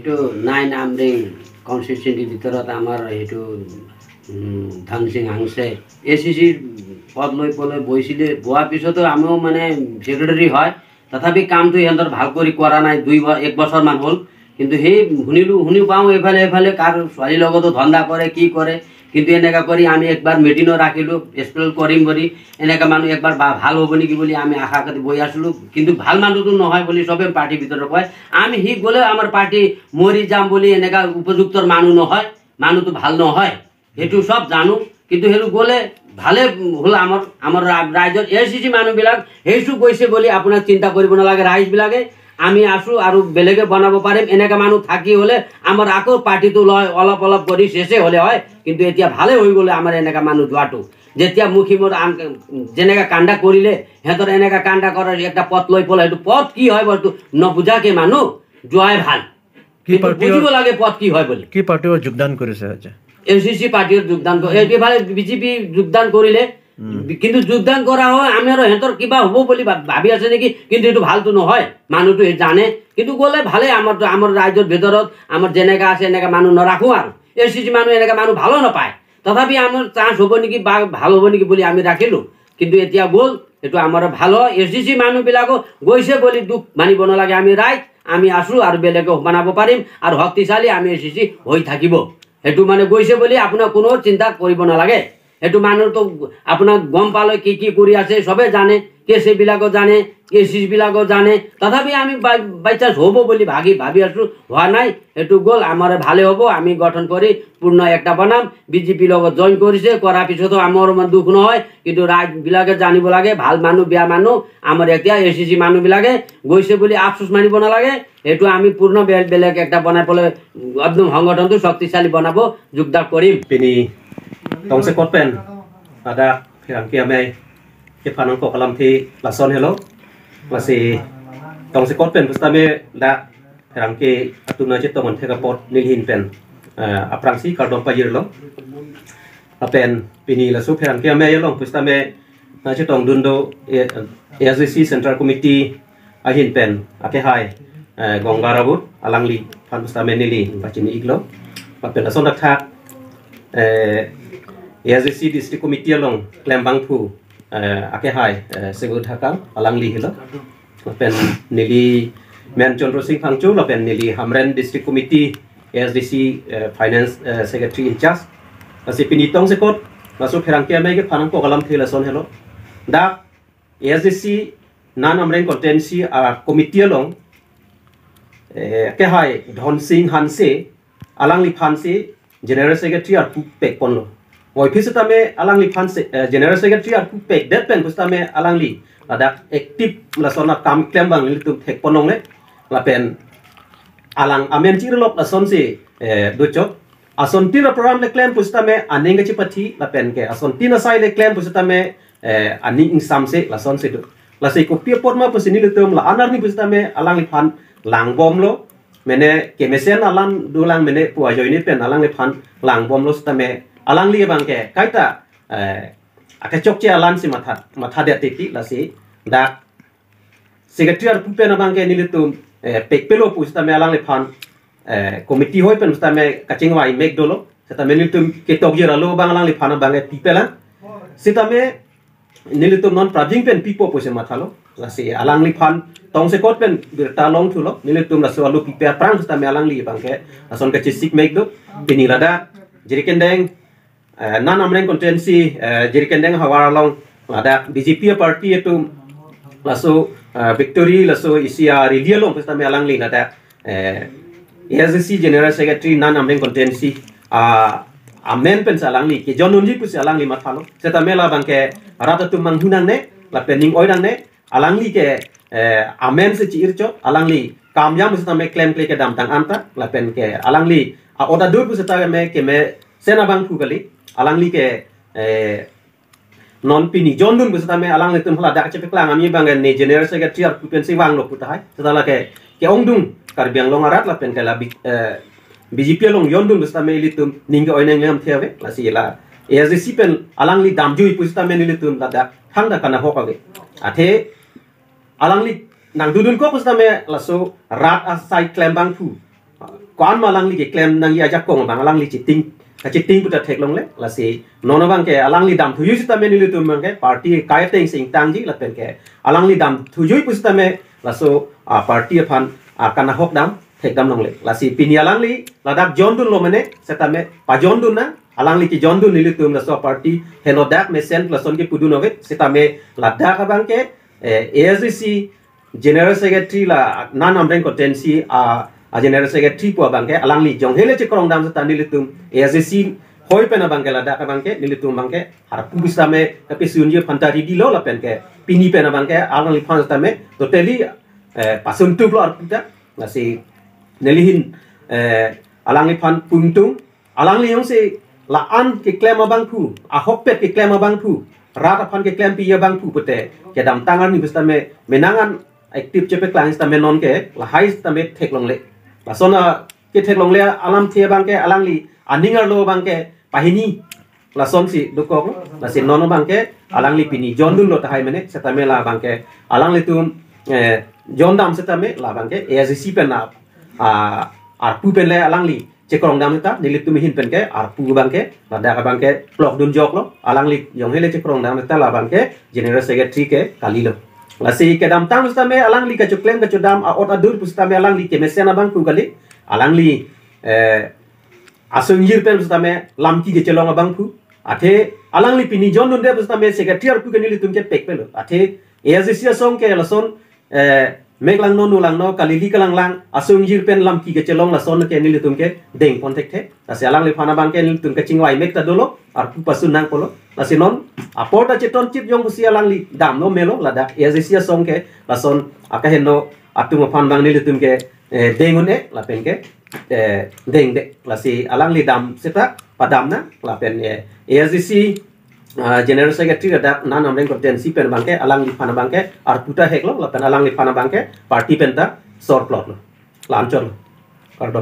এইটো 9 আমৰিং কনষ্টিটিউৱেন্সিৰ ভিতৰত আমাৰ এইটো ধন সিং হাংছে এসিসি পদ লৈ বহিছিলে বোৱাৰ পিছতো আমিও মানে সেক্ৰেটাৰী হয় তথাপি কামটো ইহঁতৰ ভাল কৰি কৰা নাই 1 বছৰ মান হ'ল কিন্তু সেই শুনি পাওঁ এফালে কাৰ ছোৱালীৰ লগতো ধন্দা কৰে কি কৰে কিন্তু এনেকা কৰি আমি একবাৰ মিটিঙো ৰাখিলোঁ স্পেল কৰিম বুলি এনেকা মানুহ একবাৰ ভাল হ'ব নেকি বুলি আমি আশা কৰি বহি আছিলোঁ কিন্তু ভাল মানুহটো নহয় বুলি সবে পাৰ্টিৰ ভিতৰত কয় আমি সি গ'লে আমাৰ পাৰ্টি মৰি যাম বুলি এনেকা উপযুক্তৰ মানুহ নহয় মানুহটো ভাল নহয় সেইটো সব জানো কিন্তু হেৰু গ'লে ভালে হ'ল আমাৰ ৰাইজৰ এসিসি মানুহবিলাক হেইছো গৈছে বুলি আপোনাৰ চিন্তা কৰিব নালাগে ৰাইজবিলাকে আমি আছো আৰু বেলেগে বনাব পাৰিম এনেকা মানুহ থাকি হলে আমাৰ আকৌ পাৰ্টিটো লয় অলপ কৰি শেষে হলে হয় কিন্তু এতিয়া ভালে হৈ গ'লে আমাৰ এনেকা মানুহ যোৱাটো যেতিয়া মুখিমৰ যেনেকা কাণ্ডা কৰিলে হেতৰ এনেকা কাণ্ডা কৰাৰ একটা পথ লৈ পলে সেইটো পথ কি হয় বস্তু নবুজাকে মানুহ যোৱাই ভাল কি বুজিব লাগে পথ কি হয় বুলি কি পাৰ্টিৰ যোগদান কৰিছে আজি এসিসি পাৰ্টিৰ যোগদান এইফালে বিজেপি যোগদান কৰিলে কিন্তু যোগদান কৰা হয় আমি আৰু হেতৰ কিবা হ'ব বুলি ভাবি আছে নেকি কিন্তু এইটো ভালটো নহয় মানুহটো জানে কিন্তু গ'লে ভালে আমাৰ ৰাজ্যৰ ভিতৰত আমাৰ যেনেকা আছে এনেকা মানুহ নৰাখো আৰু এসিসি মানুহ এনেকা মানুহ ভালো নাপায় তথাপি আমাৰ চান্স হ'ব নেকি বা ভাল হ'ব নেকি বুলি আমি ৰাখিলোঁ কিন্তু এতিয়া গ'ল এইটো আমাৰ ভাল হয় এসিসি মানুহবিলাকো গৈছে বুলি দুখ মানিব নালাগে আমি ৰাইজ আমি আছো আৰু বেলেগক বনাব পাৰিম আৰু শক্তিশালী আমি এসিসি হৈ থাকিব সেইটো মানে গৈছে বুলি আপোনাৰ কোনো চিন্তা কৰিব নালাগে সেইটো মানুহটো আপোনাৰ গম পালে কি কৰি আছে সবে জানে কেছে বিলাকো জানে এসিসি বিলাকো জানে তথাপি আমি বাইচান্স হ'ব বুলি ভাবি আছো হোৱা নাই সেইটো গ'ল আমাৰ ভালে হ'ব আমি গঠন কৰি পূৰ্ণ একটা বনাম বিজেপিৰ লগত জইন কৰিছে কৰাৰ পিছতো আমাৰ দুখ নহয় কিন্তু ৰাইজবিলাকে জানিব লাগে ভাল মানুহ বেয়া মানুহ আমাৰ এতিয়া এসিসি মানুহবিলাকে গৈছে বুলি আফসোস মানিব নালাগে এইটো আমি পূৰ্ণ বেলেগ একটা বনাই পেলাই একদম সংগঠনটো শক্তিশালী বনাব যোগদান কৰিম Pini tongse kotpen ada yang kiamai ke panong ko kalam thi lason hello masih tongse kotpen pustame da yang ke atuna je tomon thega pot nilhin pen aprangsi kardom pajir lo apen pini la su yang kiamai lo pustame na je tong dundo ASC Central Committee ahin pen ake hai gongarabut alangli pan pustame nili pachini iglo apen lason dak thak ASC District Committee along Klembangpu ake hai segut hakang alangli hilo pen nili men Chandra Singh Phangchu la pen nili Hamren District Committee ASDC Finance Secretary in charge asi pinitong sekot masu pherangkia mai ke phanang ko kalam thila son hello da ASDC nan amren contency committee along ke hai Dhon Singh Hanse alangli phanse General Secretary ar pek ponlo office tame alangli fund General Secretary ar pek that pen pustame alangli ada active la sona kam klembang li tu thek ponong le la pen alang amen chirlop la son se dochok ason tira program le claim pustame anenga chipati la pen ke ason tina sai le claim pustame ani insam se la son se do la se ko pia porma pusini le tum la anar ni pustame alangli fund lang bom lo mene kemesen alang dulang mene puajoy ni pen alang le fan lang bom los tame alang li bang ke kaita akachok che alan si matha de titi la si da secretary pupen bang ke nilitum pekpelo pus tame alang le fan committee hoy pen tame kaching wai make dolo tame nilitum ke tokje ralo bang alang le fan bang pipela si tame nilitum non praving pen pipo puse mathalo la si alang li fan tong se kot pen birta long thulo nilitum la swalu pipe prang tame alang li bang ke ason ke chisik make do pinilada jirikendeng nan amreng contensi jirikendeng hawara long ada BJP party itu laso victory laso isia relia long tame alang li nada ASC General Secretary nan amreng contensi amen pen salang li ke jonunji pus alang li mathalo setame la bang ke rata tu manghunang ne la pening oidang ne alang li ke amen se chircho alang li kamyam se tame claim ke dam tang anta la pen ke alang li oda dur pu se ta me ke me sena bang thu kali alang li ke non pini jondun pu se tame alang li tum hla dak che peklang ami bang ne General Secretary ar pen se wang lo pu tai setala ke ongdung karbiang long arat la pen ke la BJP long yondun pu se tame litum ninga oineng ngam thewe la si la ASC pen alang li damjui pu se tame litum la dak thangda kana hokage athe alang li nang dudun ko pustame laso rat asai klembang pu kwan malang li ke claim nang ya jak kong bang alang li chiting puta thek long le la si nono bang ke alang li dam thuyu sita me ni tum bang ke party kai teng sing tang ji la pen ke alang li dam thuyu pusta me la so party phan kana hok dam thek dam long le la si pini alang li la dak jon dun lo mane seta me pa jon dun na alang li ki jon dun ni tum la so party heno dak me sent la son ke pudu novet sita me la dak bang ke ASDC general secretary la nan amreng ko tensi a general secretary po bangke alang li jong hele che krong dam sa nilitum ASDC hoi pena bangke la da ka bangke nilitum bangke har pubisa me tapi sunje phantari di lo la penke pini pena bangke alang li phans ta me totally pasun tu lo arputa nasi nelihin alang li phan puntung alang li yong se la an ke claim bangku a hokpet ke claim bangku rata phan ke claim pi ya bangku pute ke dam tangan ni bista me menangan aktif cepe klang sta me non ke la hai sta me thek long le la sona ke thek long le alam thie bangke alang li aningar lo bangke pahini la son si dukok la si nono bangke alang li pini jondun lo tahai mene seta me la bangke alang li tum jondam seta me la bangke ASDC pen na arpu pen le alang li cekrong dam ta nilit tum hin pen ke arpu bangke la da ka bangke plok dun jok lo alang li yong hele cekrong dam ta la bangke general secretary ke kali lo la si ke dam tam sta me alang li ka chuklem ka chudam a ot adur pusta me alang li ke mesena bang ku kali alang li asung yir pen pusta me lam ki ke chelong bang ku ate alang li pini jon dun de pusta me secretary ku ke ni tum ke pek pelo ate ASDC song ke la son meglang no nulang no kalili kalang lang asung yir pen lam ki ke chelong la son ke ni tum ke deng contact the la si alang li phana bang ke ni tum ke chingwai mek ta dolo ar pu pasun nang polo la si non aporta cheton chip jong busi alang li dam no melo la da ASDC song ke la son akaheno atung phan bang ni tum ke dengun la pen ke deng de la si alang li dam seta padam na la pen ASDC general secretary da nan amreng ko ten si pen bangke alang li phana bangke ar puta heklo la pen alang li phana bangke party pen ta sor plot lo lanchor lo kardo